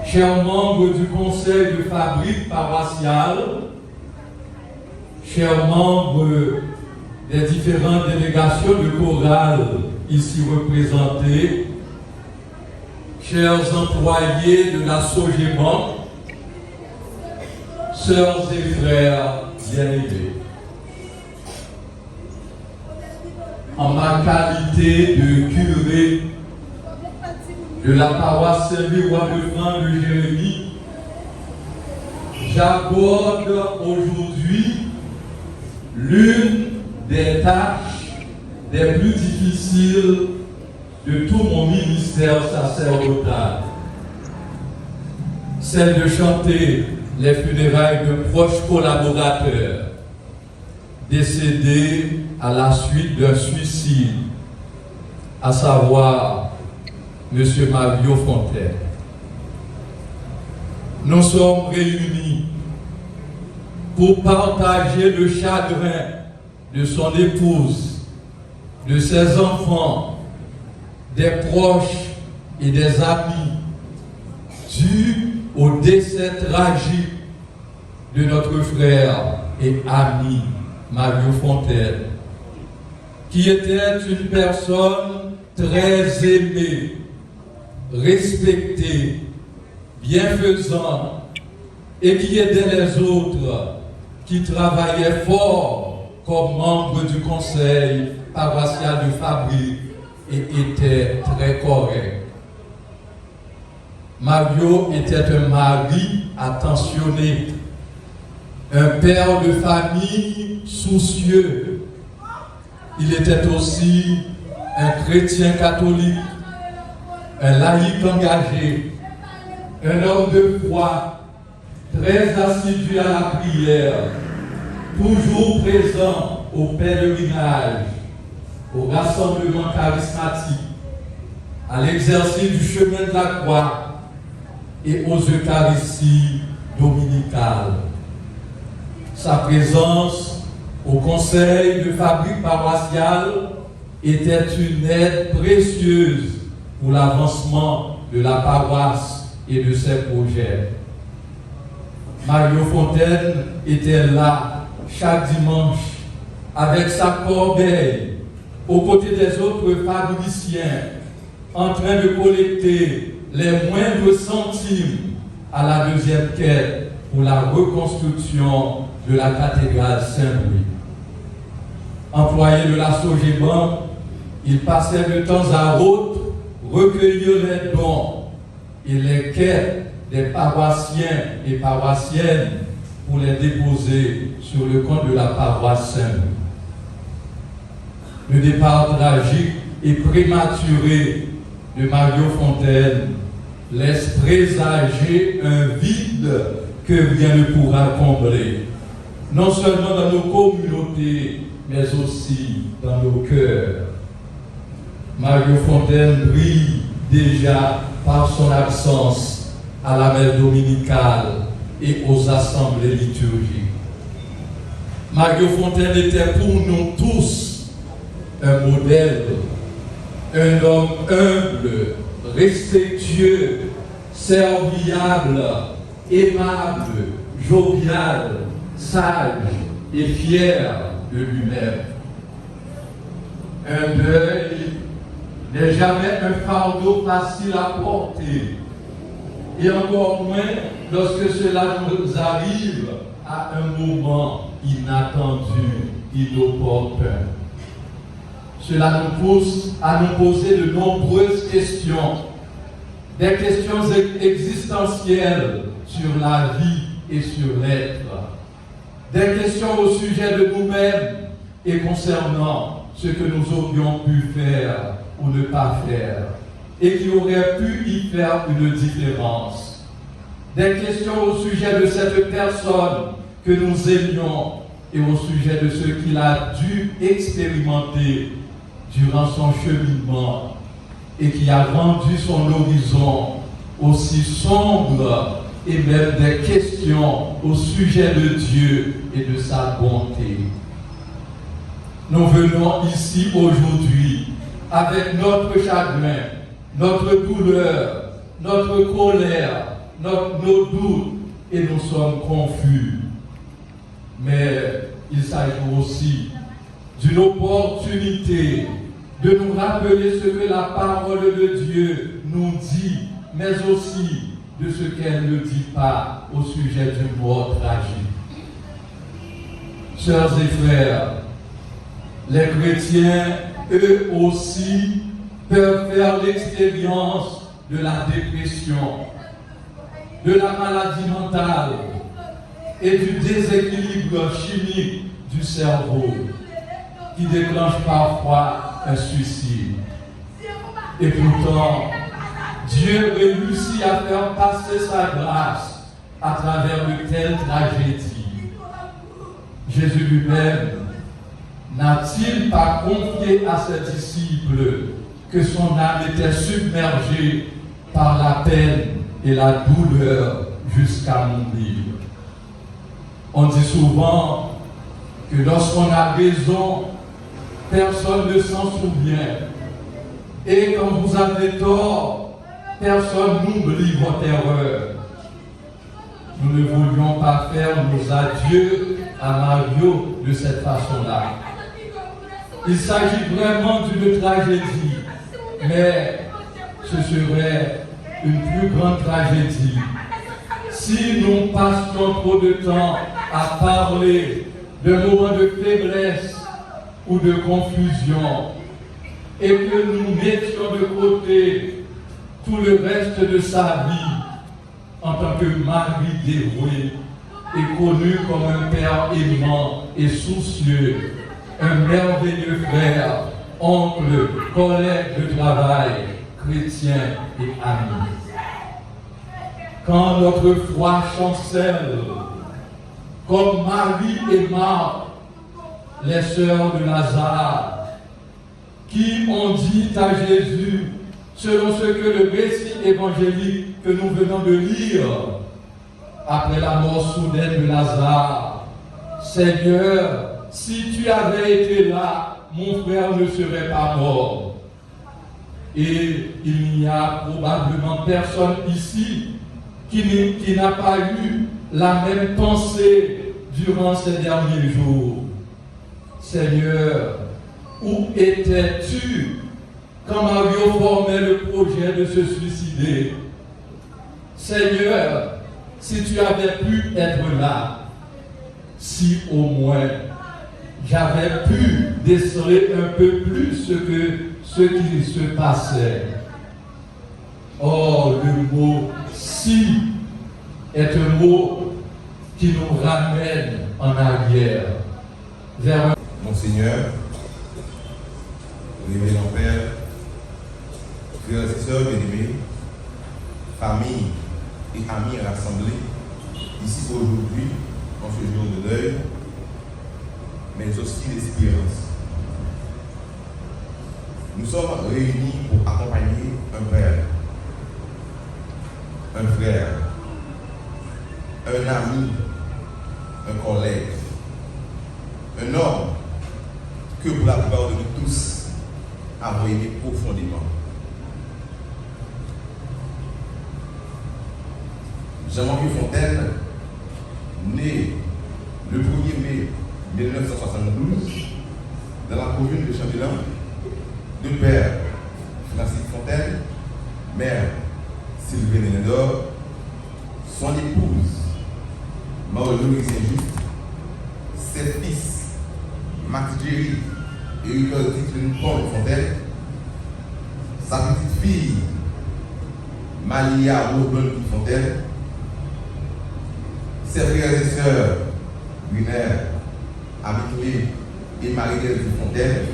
Chers membres du conseil de fabrique paroissiale, chers membres des différentes délégations de chorale ici représentées, chers employés de la Sogebanque, sœurs et frères bien-aimés, en ma qualité de curé de la paroisse Saint-Louis-Roi-de-France de Jérémie, j'aborde aujourd'hui l'une des tâches des plus difficiles de tout mon ministère sacerdotal, celle de chanter les funérailles de proches collaborateurs décédés à la suite d'un suicide, à savoir M. Mario Fontaine. Nous sommes réunis pour partager le chagrin de son épouse, de ses enfants, des proches et des amis, dû au décès tragique de notre frère et ami Mario Fontaine, qui était une personne très aimée, respecté, bienfaisant et qui aidait les autres, qui travaillaient fort comme membre du conseil paroissial de fabrique et était très correct. Mario était un mari attentionné, un père de famille soucieux. Il était aussi un chrétien catholique, un laïc engagé, un homme de foi, très assidu à la prière, toujours présent au pèlerinage, au rassemblement charismatique, à l'exercice du chemin de la croix et aux Eucharisties dominicales. Sa présence au conseil de fabrique paroissiale était une aide précieuse pour l'avancement de la paroisse et de ses projets. Mario Fontaine était là chaque dimanche avec sa corbeille aux côtés des autres fabriciens en train de collecter les moindres centimes à la deuxième quête pour la reconstruction de la cathédrale Saint-Louis. Employé de la Sogebanque, il passait de temps à autre recueillir les dons et les quêtes des paroissiens et paroissiennes pour les déposer sur le compte de la paroisse Saint-Louis. Le départ tragique et prématuré de Mario Fontaine laisse présager un vide que rien ne pourra combler, non seulement dans nos communautés, mais aussi dans nos cœurs. Mario Fontaine brille déjà par son absence à la messe dominicale et aux assemblées liturgiques. Mario Fontaine était pour nous tous un modèle, un homme humble, respectueux, serviable, aimable, jovial, sage et fier de lui-même. Un deuil n'est jamais un fardeau facile à porter, et encore moins lorsque cela nous arrive à un moment inattendu, inopportun. Cela nous pousse à nous poser de nombreuses questions. des questions existentielles sur la vie et sur l'être, des questions au sujet de nous-mêmes et concernant ce que nous aurions pu faire ou ne pas faire, et qui auraient pu y faire une différence. Des questions au sujet de cette personne que nous aimions et au sujet de ce qu'il a dû expérimenter durant son cheminement et qui a rendu son horizon aussi sombre, et même des questions au sujet de Dieu et de sa bonté. Nous venons ici aujourd'hui avec notre chagrin, notre douleur, notre colère, nos doutes, et nous sommes confus. Mais il s'agit aussi d'une opportunité de nous rappeler ce que la parole de Dieu nous dit, mais aussi de ce qu'elle ne dit pas au sujet d'une mort tragique. Sœurs et frères, les chrétiens, eux aussi, peuvent faire l'expérience de la dépression, de la maladie mentale et du déséquilibre chimique du cerveau qui déclenche parfois un suicide. Et pourtant, Dieu réussit à faire passer sa grâce à travers de telles tragédies. Jésus lui-même n'a-t-il pas confié à ses disciples que son âme était submergée par la peine et la douleur jusqu'à mourir? On dit souvent que lorsqu'on a raison, personne ne s'en souvient. Et quand vous avez tort, personne n'oublie votre erreur. Nous ne voulions pas faire nos adieux à Mario de cette façon-là. Il s'agit vraiment d'une tragédie, mais ce serait une plus grande tragédie si nous passions trop de temps à parler de moments de faiblesse ou de confusion et que nous mettions de côté tout le reste de sa vie en tant que mari dévoué et connu comme un père aimant et soucieux, un merveilleux frère, oncle, collègue de travail, chrétien et ami. Quand notre foi chancelle, comme Marie et Marthe, les sœurs de Lazare, qui ont dit à Jésus, selon ce que le récit évangélique que nous venons de lire, après la mort soudaine de Lazare, Seigneur, si tu avais été là, mon frère ne serait pas mort. Et il n'y a probablement personne ici qui n'a pas eu la même pensée durant ces derniers jours. Seigneur, où étais-tu quand Mario formait le projet de se suicider? Seigneur, si tu avais pu être là, si au moins j'avais pu déceler un peu plus ce qui se passait. Or, le mot « si » est un mot qui nous ramène en arrière, vers un... Monseigneur, révérend Père, frères et sœurs bien-aimés, famille et amis rassemblés, ici aujourd'hui, en ce jour de deuil, mais aussi d'espérance. Nous sommes réunis pour accompagner un frère, un ami, un collègue, un homme que pour la plupart de nous tous avons aimé profondément. Jean-Marie Fontaine, né le 1er mai 1972 dans la commune de Chambellan, de père Francis Fontaine, mère Sylvain Nédor, son épouse Marie-Louise Saint-Just, ses fils Max Jerry et Euclidine Paul Fontaine, sa petite fille Malia Rosebonne Fontaine, ses frères et sœurs, Brunner, Amiklé et Marie-Hélène Fontaine,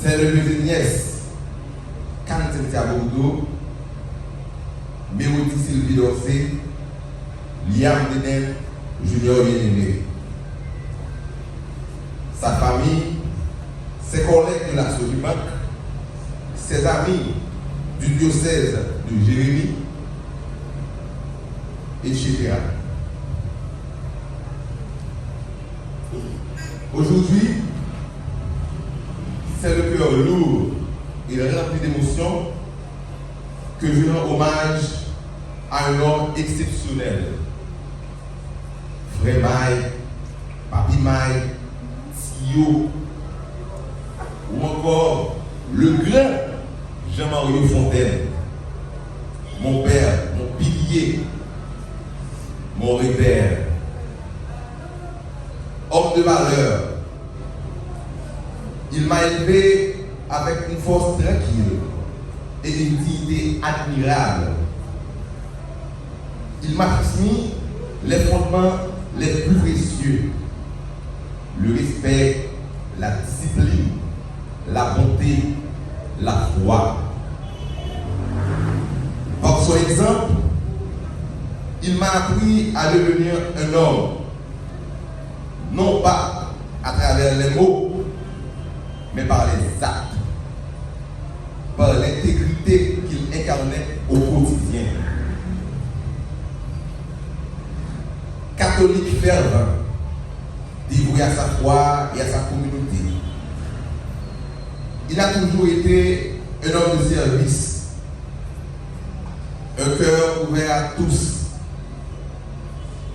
ses neveux et nièces, Kantentia Bordeaux, Méroti Sylvie Dorsey, Liam Deden, Junior Bien-Aimé. Sa famille, ses collègues de la Sodimac, ses amis du diocèse de Jérémie, etc. Aujourd'hui, c'est le cœur lourd et rempli d'émotions que je rends hommage à un homme exceptionnel. Frère Maï, Papi Maï, Tio, ou encore le grand Jean-Marie Fontaine, mon père, mon pilier, mon repère, homme de valeur. Il m'a élevé avec une force tranquille et une dignité admirable. Il m'a transmis les fondements les plus précieux: le respect, la discipline, la bonté, la foi. Par son exemple, il m'a appris à devenir un homme, non pas à travers les mots, mais par les actes, par l'intégrité qu'il incarnait au quotidien. Catholique fervent, dévoué à sa foi et à sa communauté. Il a toujours été un homme de service, un cœur ouvert à tous,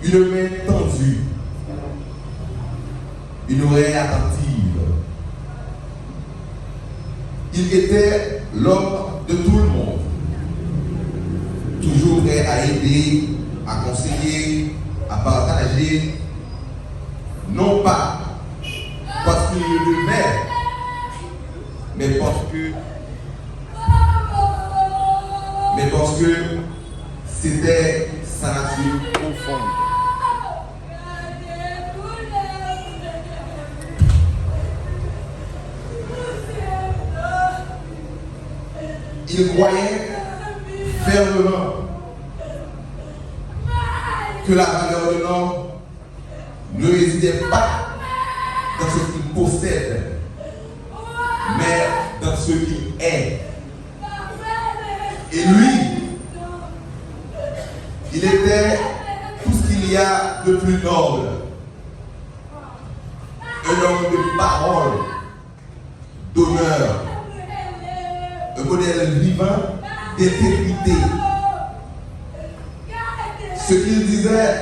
une main tendue, une oreille attentive. Il était l'homme de tout le monde, toujours prêt à aider, à conseiller, à partager, non pas parce qu'il le devait, mais parce que c'était sa nature profonde. Il croyait fermement que la valeur de l'homme ne résidait pas dans ce qu'il possède, mais dans ce qu'il est. Et lui, il était tout ce qu'il y a de plus noble. Un homme de parole, d'honneur, un modèle vivant d'intégrité. Ce qu'il disait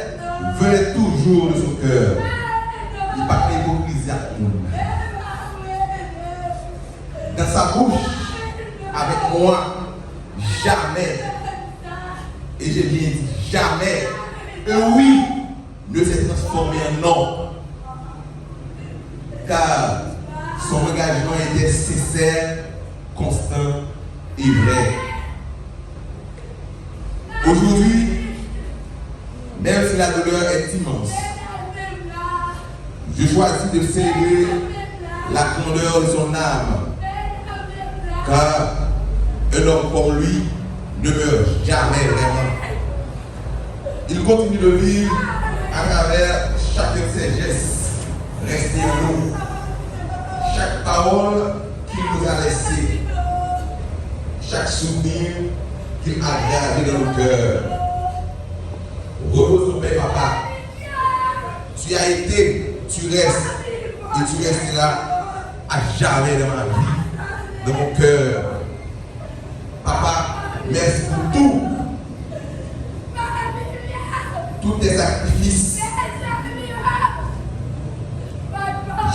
venait toujours de son cœur. Il parlait d'hypocrisie à tout le monde. Dans sa bouche, avec moi, jamais, et j'ai bien dit jamais, un oui ne s'est transformé en non. Car son engagement était sincère, constant et vrai. Aujourd'hui, même si la douleur est immense, je choisis de célébrer la grandeur de son âme. Car un homme comme lui ne meurt jamais vraiment. Il continue de vivre à travers chacun de ses gestes, restés en nous. Chaque parole qu'il nous a laissée, chaque souvenir qu'il a gravé dans nos cœurs. Repose ton Père, papa. Tu as été, tu restes, et tu resteras à jamais dans ma vie, dans mon cœur. Papa, merci pour tout. Tous tes sacrifices.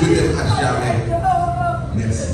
Je t'aime à jamais. Merci.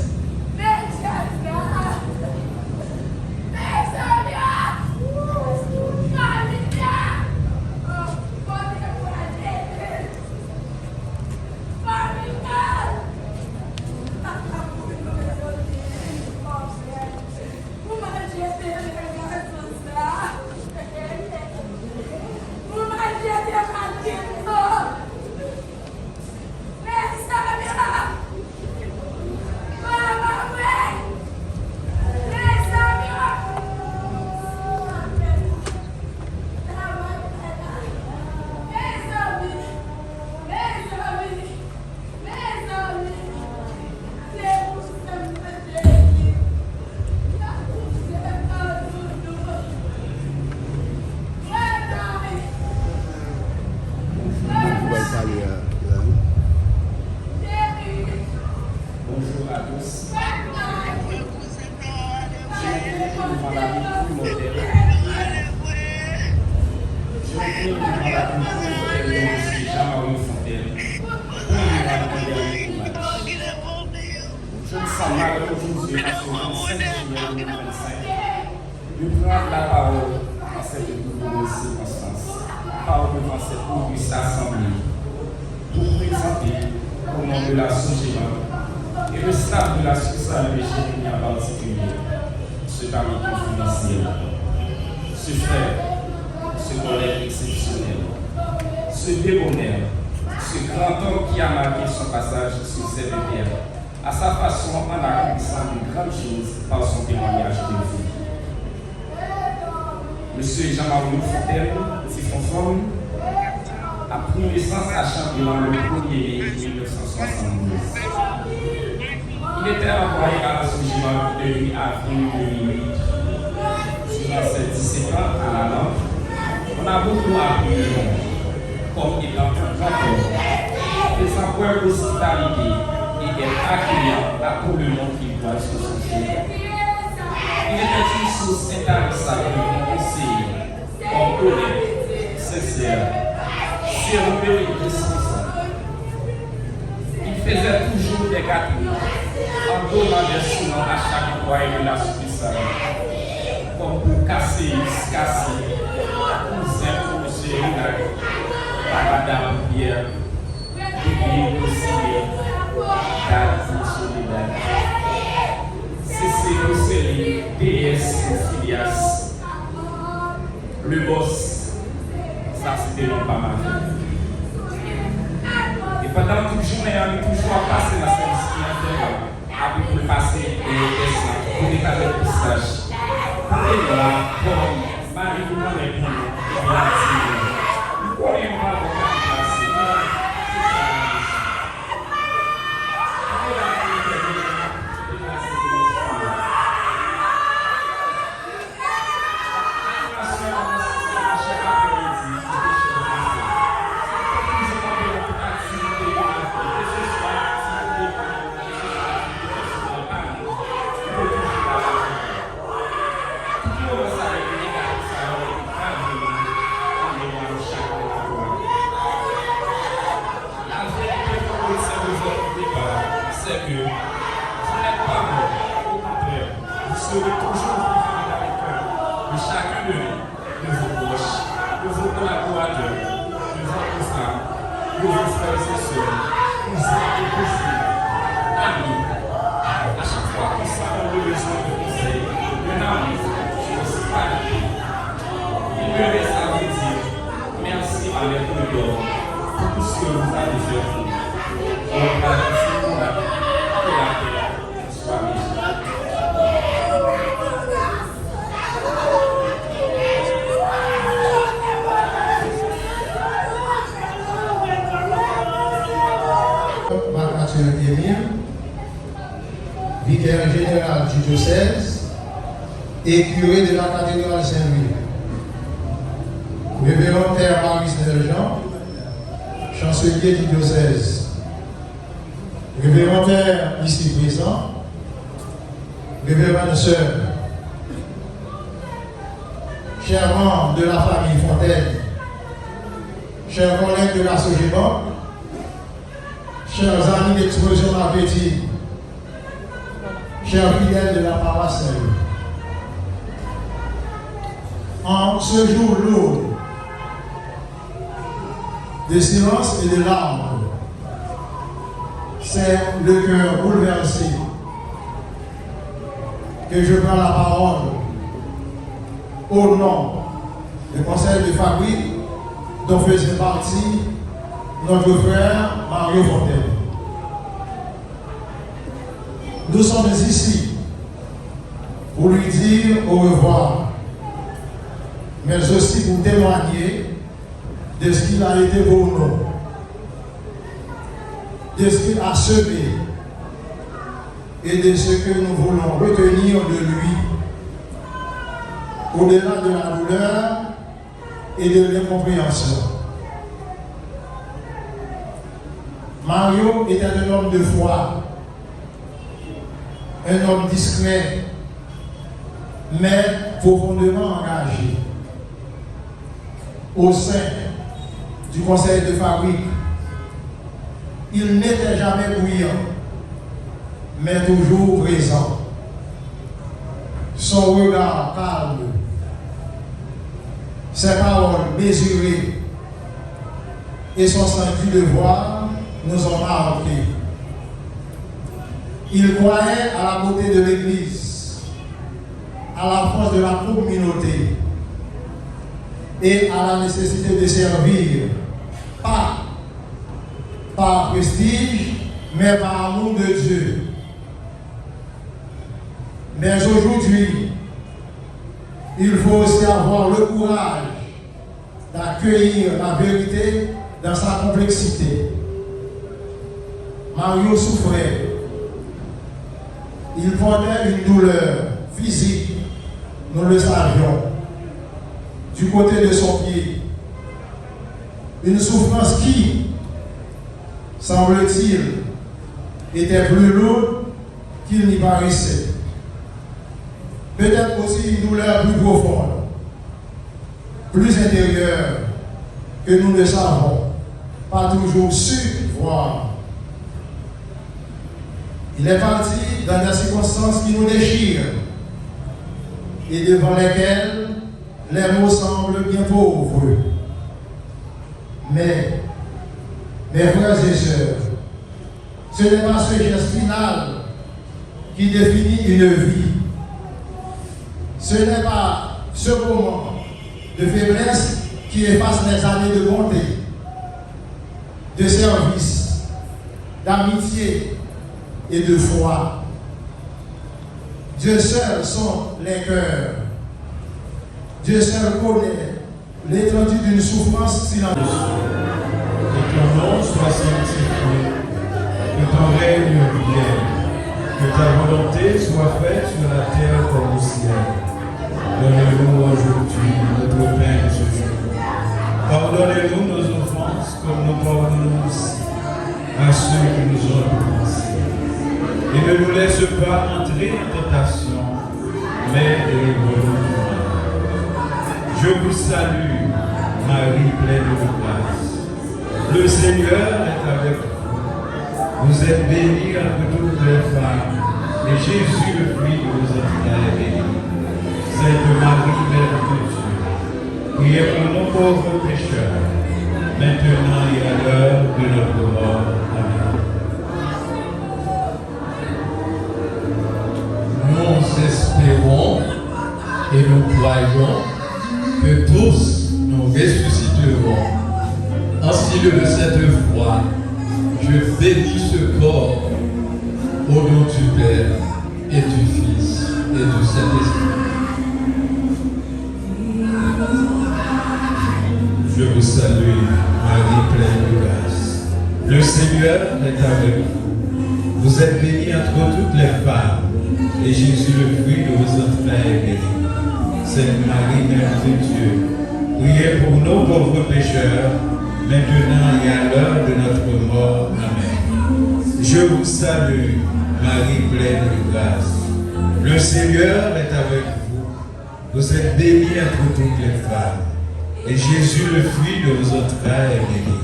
Jean-Marie Fontaine. Je me sens mal aujourd'hui parce que le 25 juillet 2025, je prends la parole en cette douloureuse circonstance, par devant cette auguste assemblée, pour présenter au nom de la Sogéma et le staff de la succursale de Jérémie en particulier, ce ami confidentiel, ce frère, ce collègue exceptionnel, ce débonnaire, ce grand homme qui a marqué son passage sur cette terre, à sa façon en accomplissant de grandes choses par son témoignage de vie. Monsieur Jean-Marie Fontaine, petit Fonfon, a pris naissance à Chambélan le 1er mai 1972. Il était envoyé à la Sogéma de mi-avril 2008. Durant ces 17 ans à la langue, on a beaucoup appris le monde, comme étant un grand homme, faisant preuve d'hospitalité et d'être accueillant à tout le monde qui voit sur son chemin. Il était une source intarissable de conseiller, homme honnête, sincère, sérieux et responsable. Il faisait toujours des gâteaux, en donnant des souvenirs à chaque employé de la succursale, comme pour casser, cousin pour M. Renard, à Madame Pierre, Bibi Roussillé, Dati Soledad, Cécile Rousseline, DS Filias, le boss, ça c'était non pas mal. Et pendant toute journée, on est toujours passé dans cette discipline, après pour passer et pour l'état de pistage. Et là, comme Marie vous m'en répond, et bien, nous connaissons pas votre passé. Vicaire général du diocèse et curé de la cathédrale Saint-Louis. Révérend Père Maurice Deljean, chancelier du diocèse. Révérend Père ici présent, révérende sœur, chers membres de la famille Fontaine, chers collègues de la Sogéma, chers amis d'explosion appétit, chers fidèles de la paroisse Saint-Louis. En ce jour lourd de silence et de larmes, c'est le cœur bouleversé que je prends la parole au nom du conseil de famille dont faisait partie notre frère Mario Fontaine. Nous sommes ici pour lui dire au revoir, mais aussi pour témoigner de ce qu'il a été pour nous, de ce qu'il a semé et de ce que nous voulons retenir de lui, au-delà de la douleur et de l'incompréhension. Mario était un homme de foi, un homme discret, mais profondément engagé. au sein du conseil de fabrique. Il n'était jamais bruyant, mais toujours présent. Son regard calme, ses paroles mesurées et son senti de devoir nous ont marqués. Il croyait à la beauté de l'Église, à la force de la communauté et à la nécessité de servir, pas par prestige, mais par amour de Dieu. Mais aujourd'hui, il faut aussi avoir le courage d'accueillir la vérité dans sa complexité. Mario souffrait. Il portait une douleur physique, nous le savions, du côté de son pied. Une souffrance qui, semble-t-il, était plus lourde qu'il n'y paraissait. Peut-être aussi une douleur plus profonde, plus intérieure, que nous ne savons pas toujours su voir. Il est parti dans des circonstances qui nous déchirent et devant lesquelles les mots semblent bien pauvres. Mais, mes frères et sœurs, ce n'est pas ce geste final qui définit une vie. Ce n'est pas ce moment de faiblesse qui efface les années de bonté, de service, d'amitié et de foi. Dieu seul sonde les cœurs. Dieu seul connaît l'étendue d'une souffrance silencieuse. Que ton nom soit sanctifié, que ton règne vienne, que ta volonté soit faite sur la terre comme au ciel. Donne-nous aujourd'hui notre pain de ce jour. Pardonnez-nous nos offenses comme nous pardonnons aussi à ceux qui nous ont offensés. Et ne nous laisse pas entrer en tentation, mais délivre-nous du mal. Je vous salue, Marie pleine de grâce. Le Seigneur est avec vous. Vous êtes bénie entre toutes les femmes, et Jésus, le fruit de vos entrailles, est béni. Sainte Marie, Mère de Dieu, priez pour nos pauvres pécheurs, maintenant et à l'heure de notre mort. Amen. Nous espérons et nous croyons que tous nous ressusciterons. Ainsi de cette foi, je bénis ce corps au nom du Père et du Fils et du Saint-Esprit. Je vous salue, Marie pleine de grâce. Le Seigneur est avec vous. Vous êtes bénie entre toutes les femmes, et Jésus, le fruit de vos entrailles, est béni. Sainte Marie, Mère de Dieu, priez pour nos pauvres pécheurs, maintenant et à l'heure de notre mort. Amen. Je vous salue, Marie pleine de grâce. Le Seigneur est avec vous. Vous êtes bénie entre toutes les femmes, et Jésus, le fruit de vos entrailles, est béni.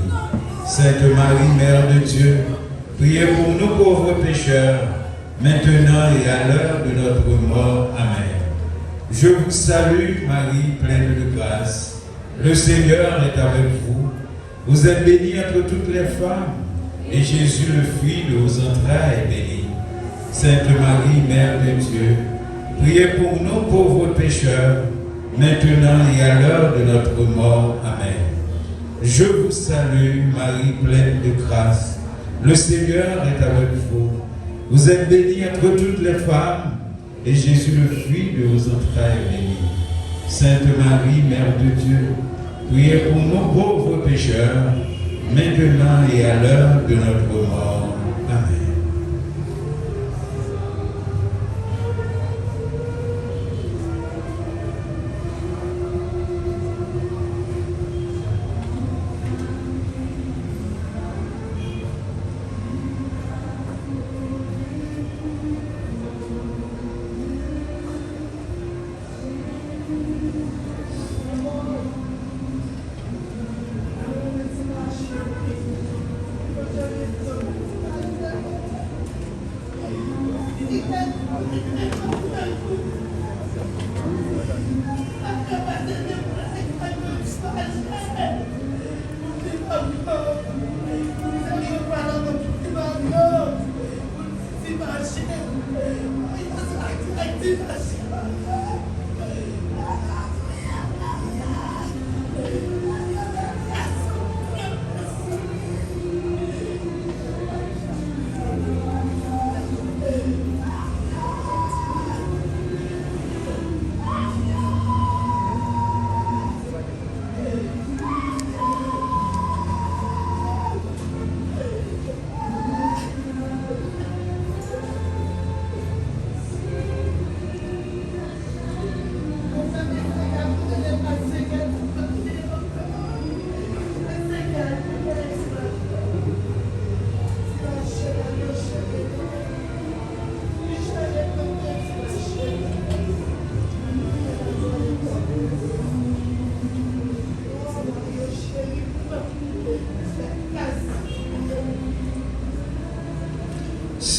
Sainte Marie, Mère de Dieu, priez pour nous pauvres pécheurs, maintenant et à l'heure de notre mort. Amen. Je vous salue, Marie, pleine de grâce. Le Seigneur est avec vous. Vous êtes bénie entre toutes les femmes, et Jésus, le fruit de vos entrailles, est béni. Sainte Marie, Mère de Dieu, priez pour nous pauvres pécheurs, maintenant et à l'heure de notre mort. Amen. Je vous salue, Marie pleine de grâce. Le Seigneur est avec vous. Vous êtes bénie entre toutes les femmes, et Jésus, le fruit de vos entrailles, est béni. Sainte Marie, Mère de Dieu, priez pour nos pauvres pécheurs, maintenant et à l'heure de notre mort. Amen.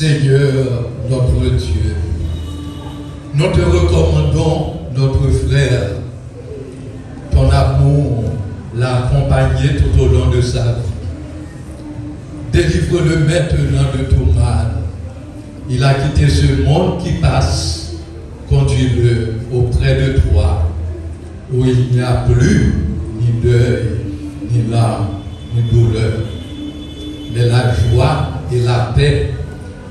Seigneur, notre Dieu, nous te recommandons notre frère. Ton amour l'a accompagné tout au long de sa vie. Délivre-le maintenant de tout mal. Il a quitté ce monde qui passe. Conduis-le auprès de toi, où il n'y a plus ni deuil, ni larmes, ni douleur, mais la joie et la paix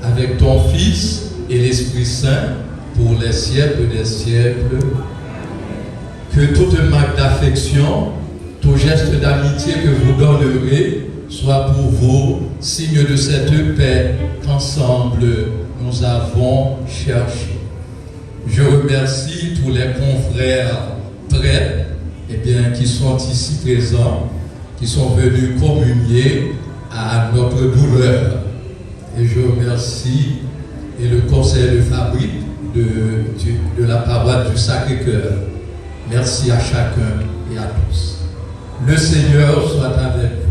avec ton Fils et l'Esprit Saint pour les siècles des siècles. Que toute marque d'affection, tout geste d'amitié que vous donnerez soit pour vous signe de cette paix qu'ensemble nous avons cherchée. Je remercie tous les confrères prêtres qui sont ici présents, qui sont venus communier à notre douleur. Et je remercie et le conseil de fabrique de la paroisse du Sacré-Cœur. Merci à chacun et à tous. Le Seigneur soit avec vous.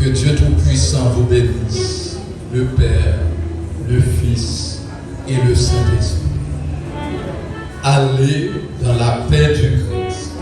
Que Dieu Tout-Puissant vous bénisse, le Père, le Fils et le Saint-Esprit. Allez dans la paix du Christ.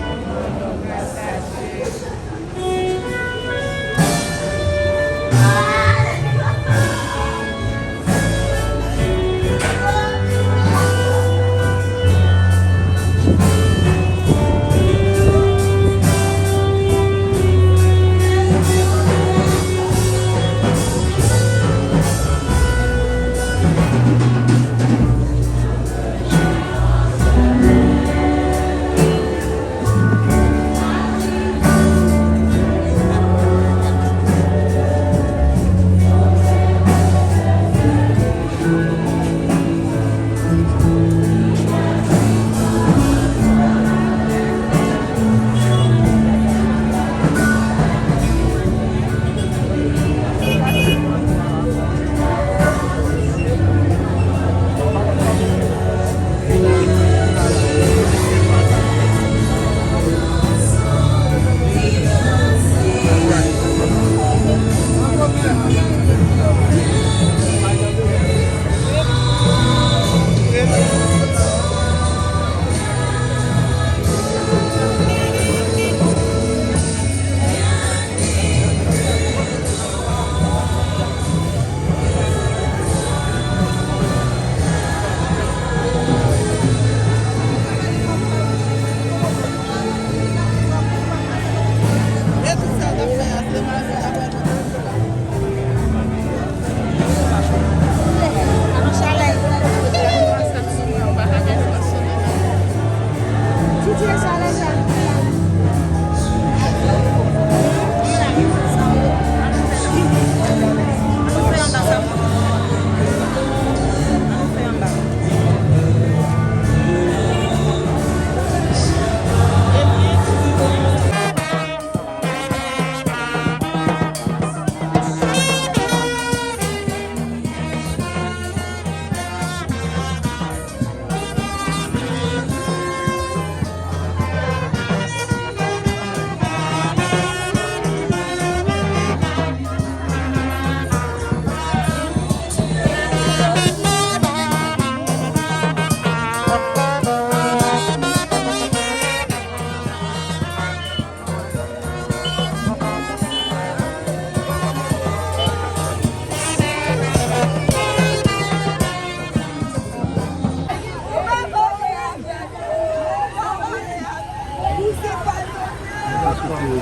What